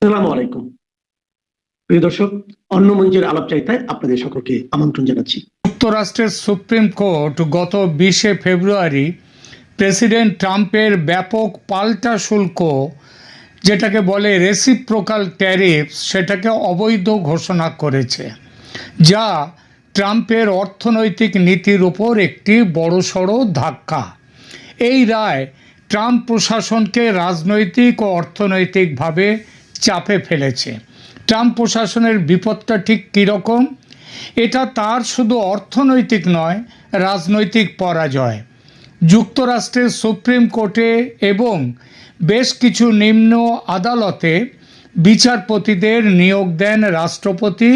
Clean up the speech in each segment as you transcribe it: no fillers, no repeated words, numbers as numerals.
আসসালামু আলাইকুম প্রিয় দর্শক, অন্য মঞ্চের আলাপচারিতায় আপনাদের সকলকে আমন্ত্রণ জানাচ্ছি। যুক্তরাষ্ট্রের সুপ্রিম কোর্ট গত 20শে ফেব্রুয়ারি প্রেসিডেন্ট ট্রাম্পের ব্যাপক পাল্টা শুল্ক, যেটাকে বলে রেসিপ্রোকাল ট্যারিফস, সেটাকে অবৈধ ঘোষণা করেছে, যা ট্রাম্পের অর্থনৈতিক নীতির উপর একটি বড়সড় ধাক্কা। এই রায় ট্রাম্প প্রশাসনকে রাজনৈতিক ও অর্থনৈতিকভাবে চাপে ফেলেছে। ট্রাম্প প্রশাসনের বিপদটা ঠিক কীরকম? এটা তার শুধু অর্থনৈতিক নয়, রাজনৈতিক পরাজয়। যুক্তরাষ্ট্রের সুপ্রিম কোর্টে এবং বেশ কিছু নিম্ন আদালতে বিচারপতিদের নিয়োগ দেন রাষ্ট্রপতি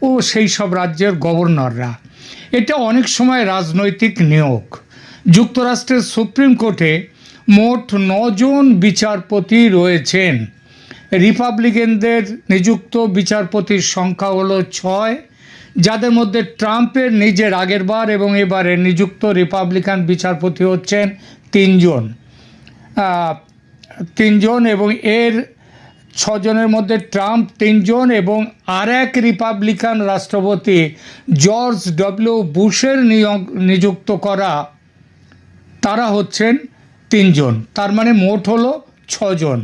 ও সেই সব রাজ্যের গভর্নররা। এটা অনেক সময় রাজনৈতিক নিয়োগ। যুক্তরাষ্ট্রের সুপ্রিম কোর্টে মোট 9 জন বিচারপতি রয়েছেন। রিপাবলিকানদের নিযুক্ত বিচারপতির সংখ্যা হলো 6, যাদের মধ্যে ট্রাম্পের নিজের আগেরবার এবং এবারে নিযুক্ত রিপাবলিকান বিচারপতি হচ্ছেন 3 জন। 3 জন এবং এর 6 জনের মধ্যে ট্রাম্প 3 জন এবং আর এক রিপাবলিকান রাষ্ট্রপতি জর্জ ডব্লিউ বুশের নিযুক্ত করা, তারা হচ্ছেন 3 জন। তার মানে মোট হলো 6 জন।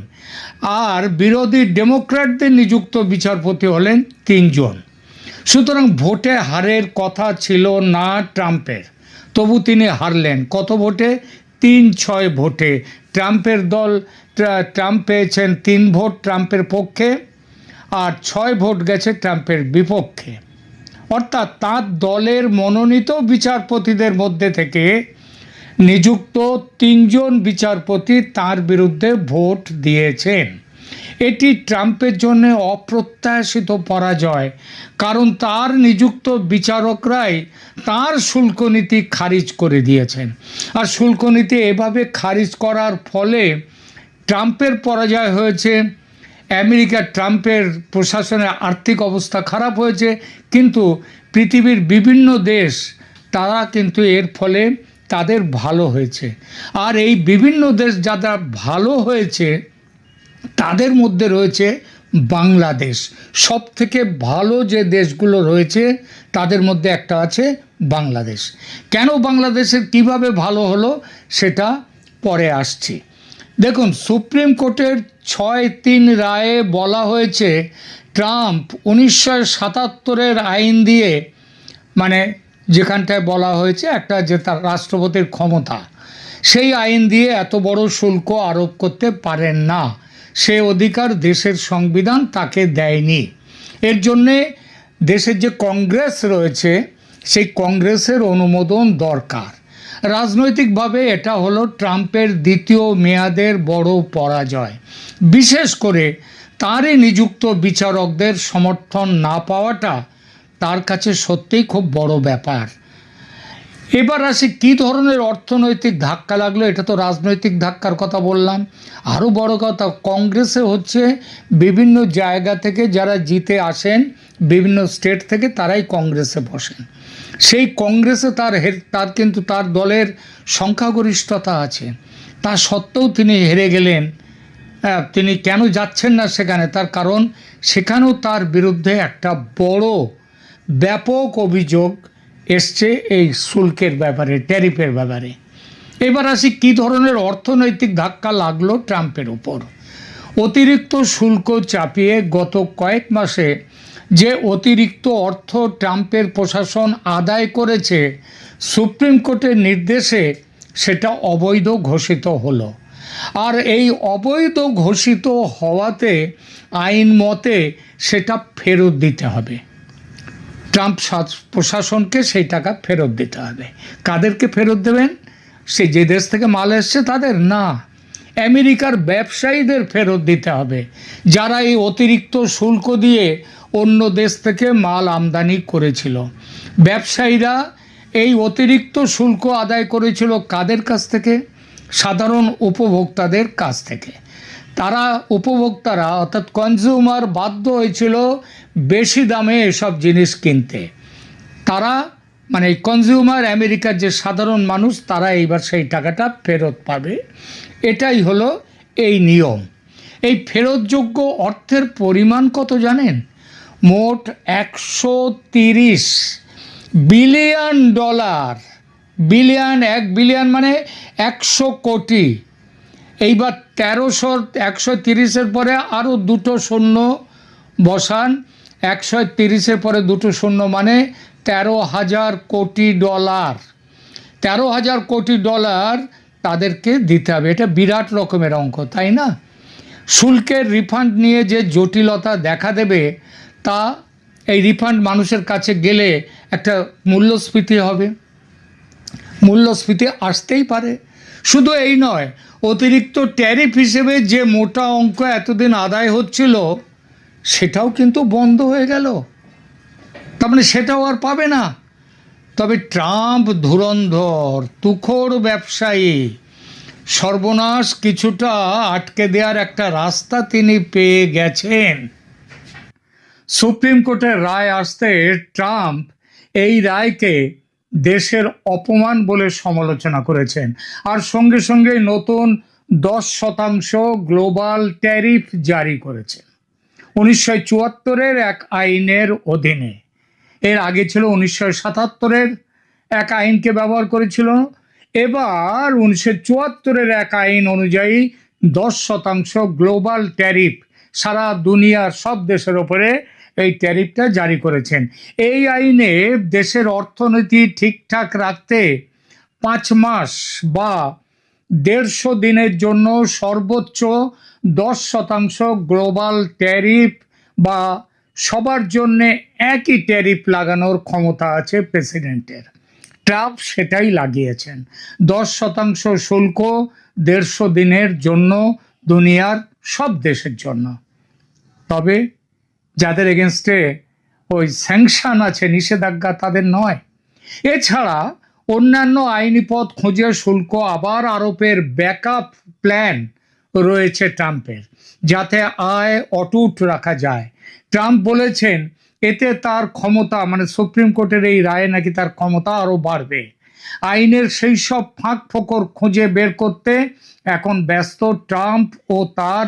আর বিরোধী ডেমোক্র্যাটদের নিযুক্ত বিচারপতি হলেন 3 জন। সুতরাং ভোটে হারের কথা ছিল না ট্রাম্পের, তবু তিনি হারলেন। কত ভোটে? 3-6 ভোটে। ট্রাম্প পেয়েছেন 3 ভোট ট্রাম্পের পক্ষে, আর 6 ভোট গেছে ট্রাম্পের বিপক্ষে। অর্থাৎ তার দলের মনোনীত বিচারপতিদের মধ্যে থেকে নিযুক্ত 3 জন বিচারপতি তার বিরুদ্ধে ভোট দিয়েছেন। এটি ট্রাম্পের জন্য অপ্রত্যাশিত পরাজয়, কারণ তার নিযুক্ত বিচারকরাই তার শুল্ক নীতি খারিজ করে দিয়েছেন। আর শুল্ক নীতি এভাবে খারিজ করার ফলে ট্রাম্পের পরাজয় হয়েছে। ট্রাম্পের প্রশাসনের আর্থিক অবস্থা খারাপ হয়েছে, কিন্তু পৃথিবীর বিভিন্ন দেশ, তারা কিন্তু এর ফলে তাদের ভালো হয়েছে। আর এই বিভিন্ন দেশ যারা ভালো হয়েছে তাদের মধ্যে রয়েছে বাংলাদেশ। সব থেকে ভালো যে দেশগুলো রয়েছে তাদের মধ্যে একটা আছে বাংলাদেশ। কেন বাংলাদেশের কিভাবে ভালো হলো সেটা পরে আসছি। দেখুন, সুপ্রিম কোর্টের 6-3 রায়ে বলা হয়েছে ট্রাম্প 1977-এর আইন দিয়ে, মানে যেখানটায় বলা হয়েছে একটা যে তার রাষ্ট্রপতির ক্ষমতা, সেই আইন দিয়ে এত বড় শুল্ক আরোপ করতে পারেন না। সে অধিকার দেশের সংবিধান তাকে দেয়নি। এর জন্যে দেশের যে কংগ্রেস রয়েছে সেই কংগ্রেসের অনুমোদন দরকার। রাজনৈতিকভাবে এটা হলো ট্রাম্পের দ্বিতীয় মেয়াদের বড় পরাজয়। বিশেষ করে তারই নিযুক্ত বিচারকদের সমর্থন না পাওয়াটা তার কাছে সত্যিই খুব বড় ব্যাপার। এবার আসি কী ধরনের অর্থনৈতিক ধাক্কা লাগলো। এটা তো রাজনৈতিক ধাক্কার কথা বললাম। আরও বড় কথা, কংগ্রেসে হচ্ছে বিভিন্ন জায়গা থেকে যারা জিতে আসেন, বিভিন্ন স্টেট থেকে, তারাই কংগ্রেসে বসেন। সেই কংগ্রেসে তার কিন্তু তার দলের সংখ্যাগরিষ্ঠতা আছে। তা সত্ত্বেও তিনি হেরে গেলেন। তিনি কেন যাচ্ছেন না সেখানে? তার কারণ সেখানেও তার বিরুদ্ধে একটা বড় ব্যাপক অভিযোগ এসছে এই শুল্কের ব্যাপারে, ট্যারিফের ব্যাপারে। এবার আসি কী ধরনের অর্থনৈতিক ধাক্কা লাগলো ট্রাম্পের উপর। অতিরিক্ত শুল্ক চাপিয়ে গত কয়েক মাসে যে অতিরিক্ত অর্থ ট্রাম্পের প্রশাসন আদায় করেছে, সুপ্রিম কোর্টের নির্দেশে সেটা অবৈধ ঘোষিত হলো। আর এই অবৈধ ঘোষিত হওয়াতে আইন মতে সেটা ফেরত দিতে হবে। ট্রাম্প প্রশাসনকে সেই টাকা ফেরত দিতে হবে। কাদেরকে ফেরত দেবেন? সে যে দেশ থেকে মাল এসছে তাদের না, আমেরিকার ব্যবসায়ীদের ফেরত দিতে হবে, যারা এই অতিরিক্ত শুল্ক দিয়ে অন্য দেশ থেকে মাল আমদানি করেছিল। ব্যবসায়ীরা এই অতিরিক্ত শুল্ক আদায় করেছিল কাদের কাছ থেকে? সাধারণ উপভোক্তাদের কাছ থেকে। তারা উপভোক্তারা অর্থাৎ কনজিউমার বাধ্য হয়েছিল বেশি দামে এসব জিনিস কিনতে। তারা মানে কনজিউমার, আমেরিকার যে সাধারণ মানুষ, তারা এইবার সেই টাকাটা ফেরত পাবে। এটাই হলো এই নিয়ম। এই ফেরতযোগ্য অর্থের পরিমাণ কত জানেন? মোট 130 বিলিয়ন ডলার। বিলিয়ন, 1 বিলিয়ন মানে 100 কোটি। এইবার 130-এর পরে আরও দুটো শূন্য বসান, 130-এর পরে দুটো শূন্য মানে 13,000 কোটি ডলার। 13,000 কোটি ডলার তাদেরকে দিতে হবে। এটা বিরাট রকমের অঙ্ক, তাই না? শুল্কের রিফান্ড নিয়ে যে জটিলতা দেখা দেবে, তা এই রিফান্ড মানুষের কাছে গেলে একটা মূল্যস্ফীতি হবে, মূল্যস্ফীতি আসতেই পারে। শুধু এই নয়, অতিরিক্ত ট্যারিফ হিসেবে যে মোটা অঙ্ক এতদিন আদায় হচ্ছিল সেটাও কিন্তু বন্ধ হয়ে গেল, তার মানে সেটাও আর পাবে না। তবে ট্রাম্প ধুরন্ধর, তুখোড় ব্যবসায়ী, সর্বনাশ কিছুটা আটকে দেওয়ার একটা রাস্তা তিনি পেয়ে গেছেন। সুপ্রিম কোর্টের রায় আসতে ট্রাম্প এই রায়কে দেশের অপমান বলে সমালোচনা করেছেন, আর সঙ্গে সঙ্গে নতুন 10% গ্লোবাল ট্যারিফ জারি করেছেন 1974-এর এক আইনের অধীনে। এর আগে ছিল 1977-এর এক আইনকে ব্যবহার করেছিল। এবার 1974-এর এক আইন অনুযায়ী 10% গ্লোবাল ট্যারিফ সারা দুনিয়ার সব দেশের ওপরে এই ট্যারিফটা জারি করেছেন। এই আইনে দেশের অর্থনীতি ঠিকঠাক রাখতে 5 মাস বা 150 দিনের জন্য সর্বোচ্চ 10% গ্লোবাল ট্যারিফ বা সবার জন্য একই ট্যারিফ লাগানোর ক্ষমতা আছে প্রেসিডেন্টের। ট্রাম্প সেটাই লাগিয়েছেন। 10% শুল্ক 150 দিনের জন্য দুনিয়ার সব দেশের জন্য। তবে যাদের এগেনস্টে ওই স্যাংশন আছে, নিষেধাজ্ঞা, তাদের নয়। এছাড়া অন্যান্য আইনি পথ খুঁজে শুল্ক আবার আরোপের ব্যাকআপ প্ল্যান রয়েছে ট্রাম্পের, যাতে আয় অটুট রাখা যায়। ট্রাম্প বলেছেন এতে তার ক্ষমতা, মানে সুপ্রিম কোর্টের এই রায়ে নাকি তার ক্ষমতা আরও বাড়বে। আইনের সেই সব ফাঁক ফোকর খুঁজে বের করতে এখন ব্যস্ত ট্রাম্প ও তার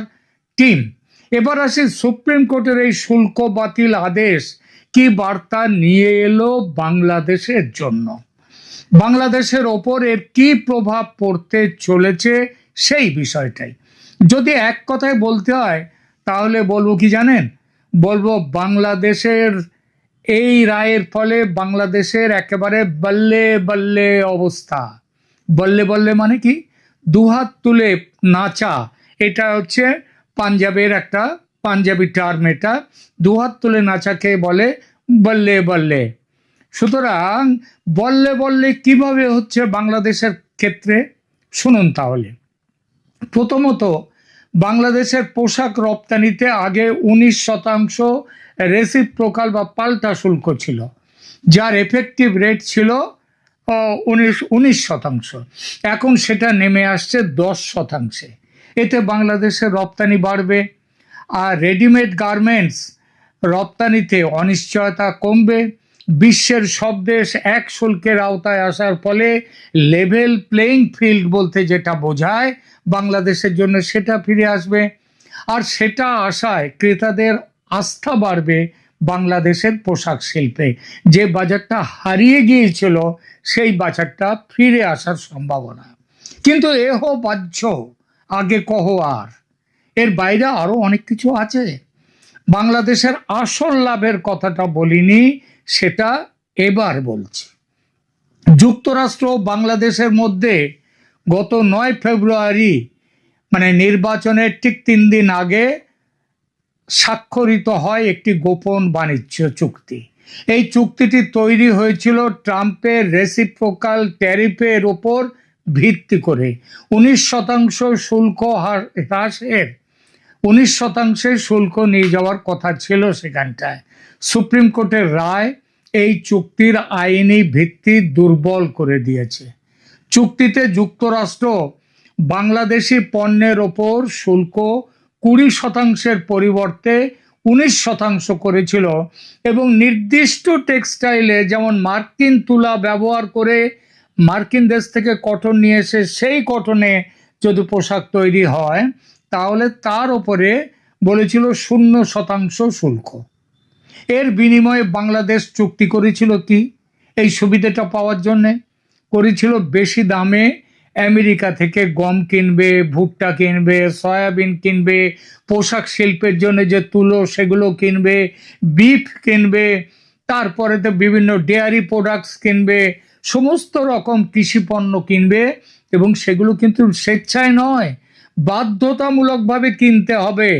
টিম। এবার আসি সুপ্রিম কোর্টের এই শুল্ক বাতিল আদেশ কি বার্তা নিয়ে এলো বাংলাদেশের জন্য, বাংলাদেশের ওপর এর কি প্রভাব পড়তে চলেছে সেই বিষয়টাই। যদি এক কথায় বলতে হয় তাহলে বলবো কি জানেন? বলবো বাংলাদেশের এই রায়ের ফলে বাংলাদেশের একেবারে বল্লে বল্লে অবস্থা। বল্লে বল্লে মানে কি? দুহাত তুলে নাচা, এটা হচ্ছে পাঞ্জাবের একটা পাঞ্জাবি টার্ম। এটা দুহাত তুলে নাচাকে বলে বল্লে বল্লে। সুতরাং বল্লে বল্লে কিভাবে হচ্ছে বাংলাদেশের ক্ষেত্রে, শুনুন তাহলে। প্রথমত, বাংলাদেশের পোশাক রপ্তানিতে আগে 19% রেসিপ্রোকাল বা পাল্টা শুল্ক ছিল, যার এফেক্টিভ রেট ছিল 19%। এখন সেটা নেমে আসছে 10%। এতে বাংলাদেশের রপ্তানি বাড়বে, আর রেডিমেড গার্মেন্টস রপ্তানিতে অনিশ্চয়তা কমবে। বিশ্বের সব দেশ এক শুল্কের আওতায় আসার ফলে লেভেল প্লেইং ফিল্ড বলতে যেটা বোঝায় বাংলাদেশের জন্য সেটা ফিরে আসবে, আর সেটা আশায় ক্রেতাদের আস্থা বাড়বে বাংলাদেশের পোশাক শিল্পে। যে বাজারটা হারিয়ে গিয়েছিল সেই বাজারটা ফিরে আসার সম্ভাবনা। কিন্তু এহ বাহ্য, আগে কহ আর। এর বাইরে আরো অনেক কিছু আছে। বাংলাদেশের আসল লাভের কথাটা বলিনি, সেটা এবার বলছি। যুক্তরাষ্ট্র ও বাংলাদেশের মধ্যে গত 9 ফেব্রুয়ারি, মানে নির্বাচনের ঠিক 3 দিন আগে স্বাক্ষরিত হয় একটি গোপন বাণিজ্য চুক্তি। এই চুক্তিটি তৈরি হয়েছিল ট্রাম্পের রেসিপ্রোকাল ট্যারিফের ওপর ভিত্তি করে। 19% শুল্ক হ্রাসের 19% শুল্ক নিয়ে যাওয়ার কথা ছিল সেখানটায়। সুপ্রিম কোর্টের রায় এই চুক্তির আইনি ভিত্তি দুর্বল করে দিয়েছে। চুক্তিতে যুক্তরাষ্ট্র বাংলাদেশি পণ্যের ওপর শুল্ক 20%-এর পরিবর্তে 19% করেছিল, এবং নির্দিষ্ট টেক্সটাইলে, যেমন মার্কিন তুলা ব্যবহার করে মার্কিন দেশ থেকে কটন নিয়ে এসে সেই কটনে যদি পোশাক তৈরি হয় তাহলে তার ওপরে বলেছিল 0% শুল্ক। এর বিনিময়ে বাংলাদেশ চুক্তি করেছিল কি এই সুবিধাটা পাওয়ার জন্যে? করেছিল বেশি দামে আমেরিকা থেকে গম কিনবে, ভুট্টা কিনবে, সয়াবিন কিনবে, পোশাক শিল্পের জন্য যে তুলো সেগুলো কিনবে, বিফ কিনবে, তারপরে তো বিভিন্ন ডেয়ারি প্রোডাক্টস কিনবে, সমস্ত রকম কৃষি পণ্য কিনবে, এবং সেগুলো কিন্তু স্বেচ্ছায় নয়, বাধ্যতামূলকভাবে কিনতে হবে।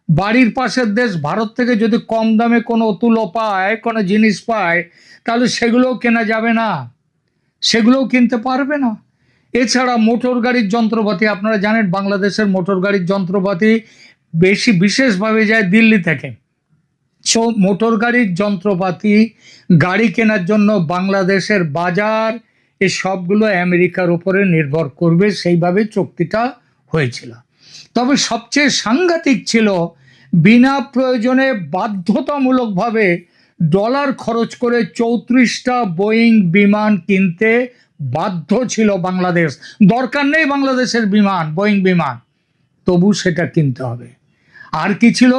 বাড়ির পাশের দেশ ভারত থেকে যদি কম দামে কোনো তুলো পায়, কোনো জিনিস পায়, তাহলে সেগুলোও কেনা যাবে না, সেগুলোও কিনতে পারবে না। এছাড়া মোটর গাড়ির যন্ত্রপাতি, আপনারা জানেন বাংলাদেশের মোটর গাড়ির যন্ত্রপাতি বিশেষভাবে যায় দিল্লি থেকে। মোটর গাড়ির যন্ত্রপাতি, গাড়ি কেনার জন্য বাংলাদেশের বাজার, এই সবগুলো আমেরিকার উপরে নির্ভর করবে, সেইভাবে চুক্তিটা হয়েছিল। তবে সবচেয়ে সাংঘাতিক ছিল, বিনা প্রয়োজনে বাধ্যতামূলকভাবে ডলার খরচ করে 34টা বোয়িং বিমান কিনতে বাধ্য ছিল বাংলাদেশ। দরকার নেই বাংলাদেশের বিমান, বোয়িং বিমান, তবু সেটা কিনতে হবে। আর কি ছিল?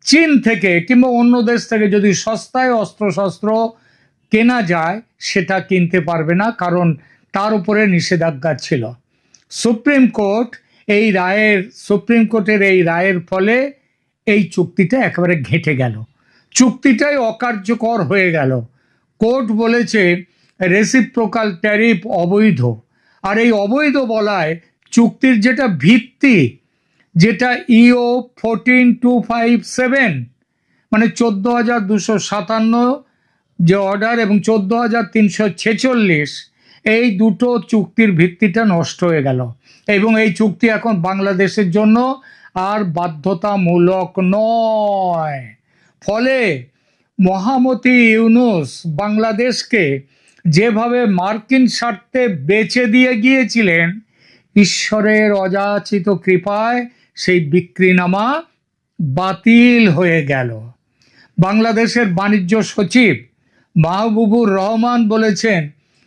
চীন থেকে কিংবা অন্য দেশ থেকে যদি সস্তায় অস্ত্রশস্ত্র কেনা যায়, সেটা কিনতে পারবে না, কারণ তার উপরে নিষেধাজ্ঞা ছিল। সুপ্রিম কোর্টের এই রায়ের ফলে এই চুক্তিটা একেবারে ঘেঁটে গেল, চুক্তিটাই অকার্যকর হয়ে গেল। কোর্ট বলেছে রেসিপ্রোকাল ট্যারিফ অবৈধ। আর এই অবৈধ বলায় চুক্তির যেটা ভিত্তি, যেটা ইও 14257, মানে 14,257 যে অর্ডার এবং 14,346, এই দুটো চুক্তির ভিত্তিটা নষ্ট হয়ে গেল, এবং এই চুক্তি এখন বাংলাদেশের জন্য আর বাধ্যতামূলক নয়। ফলে মহামতি ইউনূস বাংলাদেশকে যেভাবে মার্কিন স্বার্থে বেচে দিয়ে গিয়েছিলেন, ঈশ্বরের অযাচিত কৃপায় সেই বিক্রিনামা বাতিল হয়ে গেল। বাংলাদেশের বাণিজ্য সচিব মাহবুবুর রহমান বলেছেন,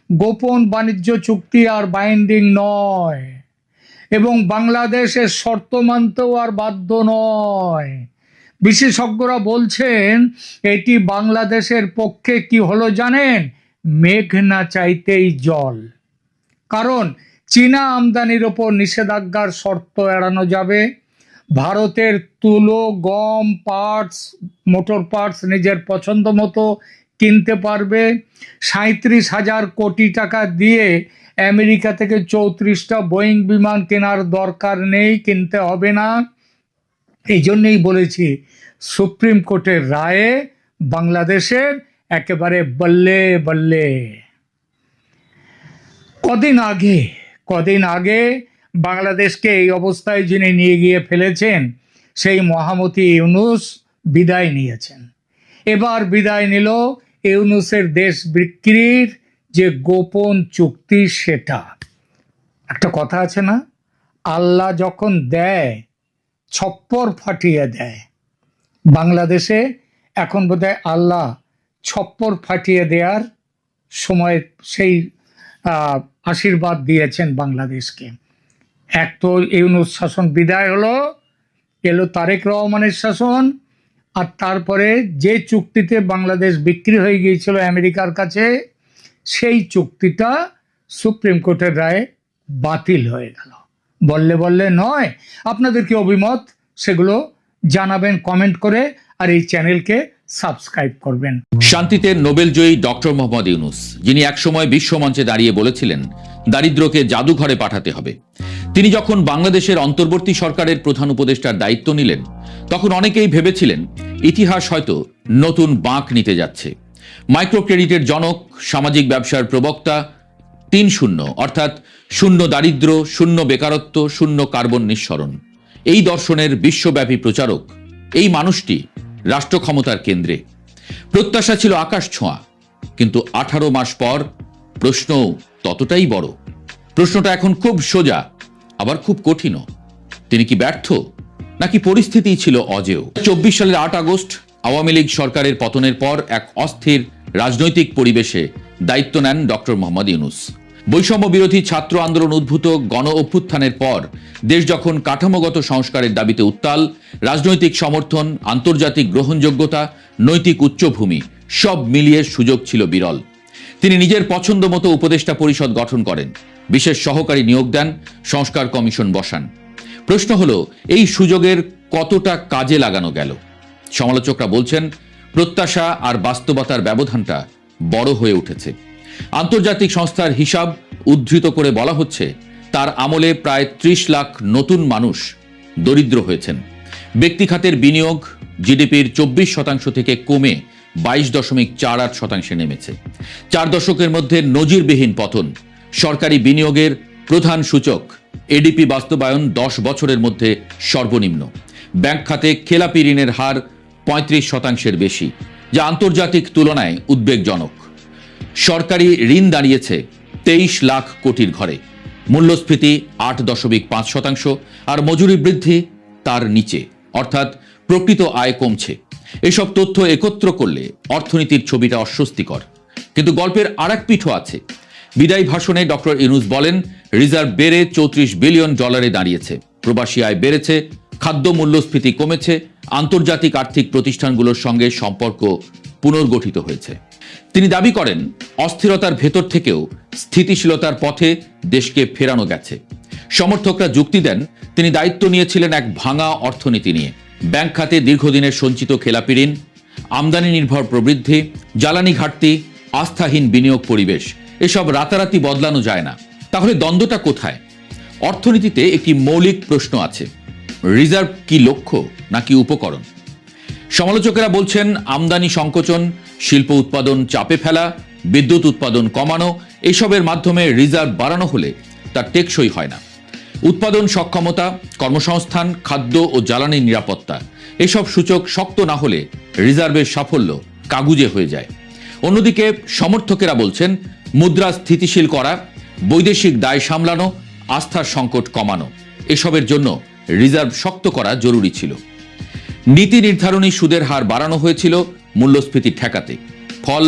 গোপন বাণিজ্য চুক্তি আর বাইন্ডিং নয়, এবং বাংলাদেশের শর্ত মানতেও আর বাধ্য নয়। বিশেষজ্ঞরা বলছেন এটি বাংলাদেশের পক্ষে কি হলো জানেন? মেঘ না চাইতেই জল। কারণ চীনা আমদানির ওপর নিষেধাজ্ঞার শর্ত এড়ানো যাবে, ভারতের তুলো, গম, পার্টস, মোটর পার্টস নিজের পছন্দ মতো কিনতে পারবে, 37,000 কোটি টাকা দিয়ে আমেরিকা থেকে 34টা বোয়িং বিমান কেনার দরকার নেই, কিনতে হবে না। এই জন্যই বলেছি, সুপ্রিম কোর্টের রায়ে বাংলাদেশের একেবারে বল্লে বল্লে। কদিন আগে বাংলাদেশকে এই অবস্থায় যিনি নিয়ে গিয়ে ফেলেছেন, সেই মহামতি ইউনূস বিদায় নিয়েছেন। এবার বিদায় নিল ইউনূসের দেশ বিক্রির যে গোপন চুক্তি, সেটা। একটা কথা আছে না, আল্লাহ যখন দেয় ছপ্পর ফাটিয়ে দেয়। বাংলাদেশে এখন বোধহয় আল্লাহ ছপ্পর ফাটিয়ে দেওয়ার সময় সেই আশীর্বাদ দিয়েছেন বাংলাদেশকে। এক তো ইউনূস শাসন বিদায় হলো, এলো তারেক রহমানের শাসন, আর তারপরে যে চুক্তিতে বাংলাদেশ বিক্রি হয়ে গিয়েছিল আমেরিকার কাছে, সেই চুক্তিটা সুপ্রিম কোর্টের রায়ে বাতিল হয়ে গেল। বললে নয়। আপনাদের কি অভিমত সেগুলো জানাবেন কমেন্ট করে, আর এই চ্যানেলকে সাবস্ক্রাইব করবেন। শান্তিতে নোবেলজয়ী ডক্টর মোহাম্মদ ইউনূস, যিনি একসময় বিশ্বমঞ্চে দাঁড়িয়ে বলেছিলেন দারিদ্র্যকে জাদুঘরে পাঠাতে হবে, তিনি যখন বাংলাদেশের অন্তর্বর্তী সরকারের প্রধান উপদেষ্টার দায়িত্ব নিলেন, তখন অনেকেই ভেবেছিলেন ইতিহাস হয়তো নতুন বাঁক নিতে যাচ্ছে। মাইক্রো ক্রেডিটের জনক, সামাজিক ব্যবসার প্রবক্তা, ৩-0 অর্থাৎ শূন্য দারিদ্র্য, শূন্য বেকারত্ব, শূন্য কার্বন নিঃসরণ, এই দর্শনের বিশ্বব্যাপী প্রচারক এই মানুষটি রাষ্ট্র ক্ষমতার কেন্দ্রে। প্রত্যাশা ছিল আকাশ ছোঁয়া, কিন্তু 18 মাস পর প্রশ্ন ততটাই বড়। প্রশ্নটা এখন খুব সোজা, আবার খুব কঠিনও। তিনি কি ব্যর্থ, নাকি পরিস্থিতিই ছিল অজেয়? 24 সালের 8 আগস্ট আওয়ামী লীগ সরকারের পতনের পর এক অস্থির রাজনৈতিক পরিবেশে দায়িত্ব নেন ডক্টর মোহাম্মদ ইউনূস। বৈষম্য বিরোধী ছাত্র আন্দোলন উদ্ভূত গণ অভ্যুত্থানের পর দেশ যখন কাঠামোগত সংস্কারের দাবিতে উত্তাল, রাজনৈতিক সমর্থন, আন্তর্জাতিক গ্রহণযোগ্যতা, নৈতিক উচ্চভূমি সব মিলিয়ে সুযোগ ছিল বিরল। তিনি নিজের পছন্দ মতো উপদেষ্টা পরিষদ গঠন করেন, বিশেষ সহকারী নিয়োগ দেন, সংস্কার কমিশন বসান। প্রশ্ন হলো, এই সুযোগের কতটা কাজে লাগানো গেল? সমালোচকরা বলছেন, প্রত্যাশা আর বাস্তবতার ব্যবধানটা বড় হয়ে উঠেছে। আন্তর্জাতিক সংস্থার হিসাব উদ্ধৃত করে বলা হচ্ছে, তার আমলে প্রায় 30 লাখ নতুন মানুষ দরিদ্র হয়েছেন। ব্যক্তি খাতের বিনিয়োগ জিডিপির 24% থেকে কমে 22.48% নেমেছে। 4 দশকের মধ্যে নজিরবিহীন পতন। সরকারি বিনিয়োগের প্রধান সূচক এডিপি বাস্তবায়ন 10 বছরের মধ্যে সর্বনিম্ন। ব্যাংক খাতে খেলাপি ঋণের হার 35%-এর বেশি, যা আন্তর্জাতিক তুলনায় উদ্বেগজনক। সরকারি ঋণ দাঁড়িয়েছে 23 লাখ কোটির ঘরে। মূল্যস্ফীতি 8.5% আর মজুরি বৃদ্ধি তার নিচে, অর্থাৎ প্রকৃত আয় কমছে। এসব তথ্য একত্র করলে অর্থনীতির ছবিটা অস্বস্তিকর। কিন্তু গল্পের আরেক পিঠও আছে। বিদায়ী ভাষণে ডক্টর ইউনূস বলেন, রিজার্ভ বেড়ে $34 বিলিয়ন দাঁড়িয়েছে, প্রবাসী আয় বেড়েছে, খাদ্য মূল্যস্ফীতি কমেছে, আন্তর্জাতিক আর্থিক প্রতিষ্ঠানগুলোর সঙ্গে সম্পর্ক পুনর্গঠিত হয়েছে। তিনি দাবি করেন, অস্থিরতার ভেতর থেকেও স্থিতিশীলতার পথে দেশকে ফেরানো গেছে। সমর্থকরা যুক্তি দেন, তিনি দায়িত্ব নিয়েছিলেন এক ভাঙা অর্থনীতি নিয়ে। ব্যাংক খাতে দীর্ঘদিনের সঞ্চিত খেলাপি ঋণ, আমদানি নির্ভর প্রবৃদ্ধি, জ্বালানি ঘাটতি, আস্থাহীন বিনিয়োগ পরিবেশ, এসব রাতারাতি বদলানো যায় না। তাহলে দ্বন্দ্বটা কোথায়? অর্থনীতিতে একটি মৌলিক প্রশ্ন আছে, রিজার্ভ কি লক্ষ্য নাকি উপকরণ? সমালোচকেরা বলছেন, আমদানি সংকোচন, শিল্প উৎপাদন চাপে ফেলা, বিদ্যুৎ উৎপাদন কমানো, এসবের মাধ্যমে রিজার্ভ বাড়ানো হলে তা টেকসই হয় না। উৎপাদন সক্ষমতা, কর্মসংস্থান, খাদ্য ও জ্বালানি নিরাপত্তা, এসব সূচক শক্ত না হলে রিজার্ভের সাফল্য কাগুজে হয়ে যায়। অন্যদিকে সমর্থকেরা বলছেন, মুদ্রা স্থিতিশীল করা, বৈদেশিক দায় সামলানো, আস্থার সংকট কমানো, এসবের জন্য রিজার্ভ শক্ত করা জরুরি ছিল। নীতি নির্ধারণী সুদের হার বাড়ানো হয়েছিল মূল্যস্ফীতি ঠেকাতে। ফল,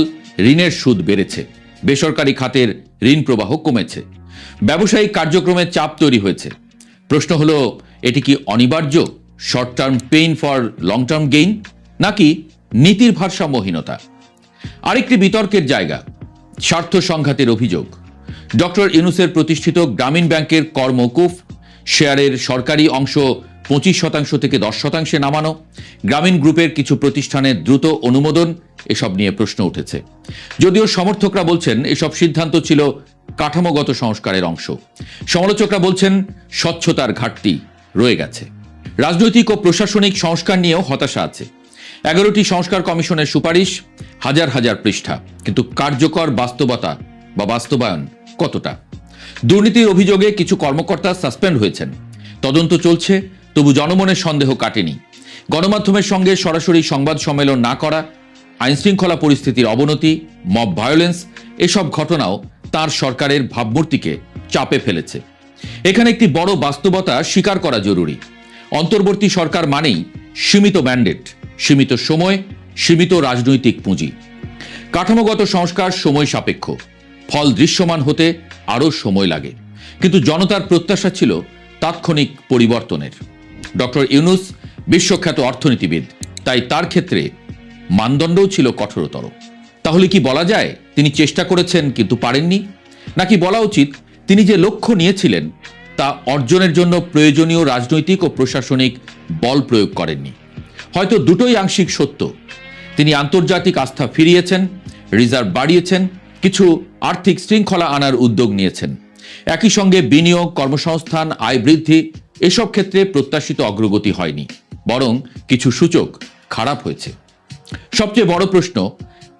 ঋণের সুদ বেড়েছে, বেসরকারি খাতের ঋণ প্রবাহ কমেছে, ব্যবসায়িক কার্যক্রমে চাপ তৈরি হয়েছে। প্রশ্ন হলো, এটি কি অনিবার্য short term pain for long term gain, নাকি নীতির ভারসাম্যহীনতা? আরেকটি বিতর্কের জায়গা, স্বার্থ সংঘাতের অভিযোগ। ডক্টর ইউনূসের প্রতিষ্ঠিত গ্রামীণ ব্যাংকের কর মওকুফ, শেয়ারের সরকারি অংশ 25% থেকে 10% নামানো, গ্রামীণ গ্রুপের কিছু প্রতিষ্ঠানের দ্রুত অনুমোদন, এসব নিয়ে প্রশ্ন উঠেছে। যদিও সমর্থকরা বলছেন এসব সিদ্ধান্ত ছিল কাঠামোগত সংস্কারের অংশ, সমালোচকরা বলছেন স্বচ্ছতার ঘাটতি রয়ে গেছে। রাজনৈতিক ও প্রশাসনিক সংস্কার নিয়েও হতাশা আছে। 11টি সংস্কার কমিশনের সুপারিশ, হাজার হাজার পৃষ্ঠা, কিন্তু কার্যকর বাস্তবতা বা বাস্তবায়ন কতটা? দুর্নীতির অভিযোগে কিছু কর্মকর্তা সাসপেন্ড হয়েছেন, তদন্ত চলছে, তবু জনমনের সন্দেহ কাটেনি। গণমাধ্যমের সঙ্গে সরাসরি সংবাদ সম্মেলন না করা, আইনশৃঙ্খলা পরিস্থিতির অবনতি, মব ভায়োলেন্স, এসব ঘটনাও তার সরকারের ভাবমূর্তিকে চাপে ফেলেছে। এখানে একটি বড় বাস্তবতা স্বীকার করা জরুরি। অন্তর্বর্তী সরকার মানেই সীমিত ম্যান্ডেট, সীমিত সময়, সীমিত রাজনৈতিক পুঁজি। কাঠামোগত সংস্কার সময় সাপেক্ষ, ফল দৃশ্যমান হতে আরও সময় লাগে, কিন্তু জনতার প্রত্যাশা ছিল তাৎক্ষণিক পরিবর্তনের। ডক্টর ইউনূস বিশ্বখ্যাত অর্থনীতিবিদ, তাই তার ক্ষেত্রে মানদণ্ডও ছিল কঠোরতর। তাহলে কি বলা যায় তিনি চেষ্টা করেছেন কিন্তু পারেননি, নাকি বলা উচিত তিনি যে লক্ষ্য নিয়েছিলেন তা অর্জনের জন্য প্রয়োজনীয় রাজনৈতিক ও প্রশাসনিক বল প্রয়োগ করেননি? হয়তো দুটোই আংশিক সত্য। তিনি আন্তর্জাতিক আস্থা ফিরিয়েছেন, রিজার্ভ বাড়িয়েছেন, কিছু আর্থিক শৃঙ্খলা আনার উদ্যোগ নিয়েছেন। একই সঙ্গে বিনিয়োগ, কর্মসংস্থান, আয় বৃদ্ধি, এসব ক্ষেত্রে প্রত্যাশিত অগ্রগতি হয়নি, বরং কিছু সূচক খারাপ হয়েছে। সবচেয়ে বড় প্রশ্ন,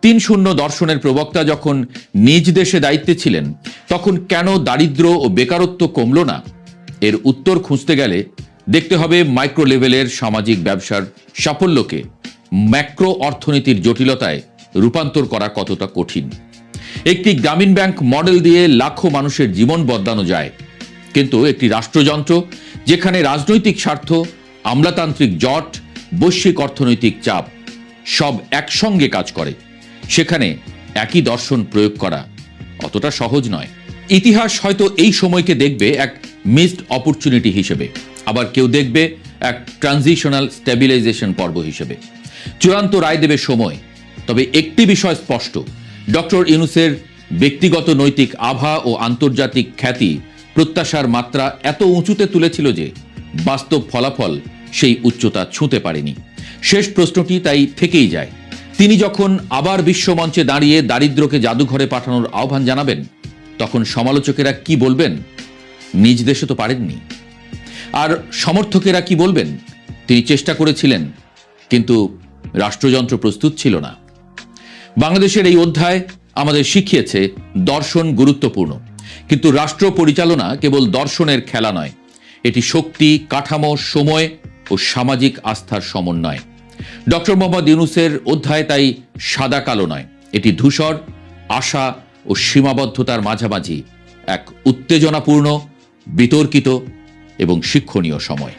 ৩-০ দর্শনের প্রবক্তা যখন নিজ দেশে দায়িত্বে ছিলেন, তখন কেন দারিদ্র্য ও বেকারত্ব কমল না? এর উত্তর খুঁজতে গেলে দেখতে হবে মাইক্রো লেভেলের সামাজিক ব্যবসার সাফল্যকে ম্যাক্রো অর্থনীতির জটিলতায় রূপান্তর করা কতটা কঠিন। একটি গ্রামীণ ব্যাংক মডেল দিয়ে লাখো মানুষের জীবন বদলানো যায়, কিন্তু একটি রাষ্ট্রযন্ত্র যেখানে রাজনৈতিক স্বার্থ, আমলাতান্ত্রিক জট, বৈশ্বিক অর্থনৈতিক চাপ সব একসঙ্গে কাজ করে, সেখানে একই দর্শন প্রয়োগ করা অতটা সহজ নয়। ইতিহাস হয়তো এই সময়কে দেখবে এক মিসড অপরচুনিটি হিসেবে, আবার কেউ দেখবে এক ট্রানজিশনাল স্টেবিলাইজেশন পর্ব হিসেবে। চূড়ান্ত রায় দেবে সময়। তবে একটি বিষয় স্পষ্ট, ডক্টর ইউনূসের ব্যক্তিগত নৈতিক আভা ও আন্তর্জাতিক খ্যাতি প্রত্যাশার মাত্রা এত উঁচুতে তুলেছিল যে বাস্তব ফলাফল সেই উচ্চতা ছুঁতে পারেনি। শেষ প্রশ্নটি তাই থেকেই যায়, তিনি যখন আবার বিশ্বমঞ্চে দাঁড়িয়ে দারিদ্র্যকে জাদুঘরে পাঠানোর আহ্বান জানাবেন, তখন সমালোচকেরা কি বলবেন? নিজ দেশে তো পারেননি। আর সমর্থকেরা কি বলবেন? তিনি চেষ্টা করেছিলেন, কিন্তু রাষ্ট্রযন্ত্র প্রস্তুত ছিল না। বাংলাদেশের এই অধ্যায় আমাদের শিখিয়েছে দর্শন গুরুত্বপূর্ণ, কিন্তু রাষ্ট্র পরিচালনা কেবল দর্শনের খেলা নয়, এটি শক্তি, কাঠামো, সময় ও সামাজিক আস্থার সমন্বয়। ডক্টর মোহাম্মদ ইউনূসের অধ্যায় তাই সাদা কালো নয়, এটি ধূসর, আশা ও সীমাবদ্ধতার মাঝামাঝি এক উত্তেজনাপূর্ণ, বিতর্কিত এবং শিক্ষণীয় সময়।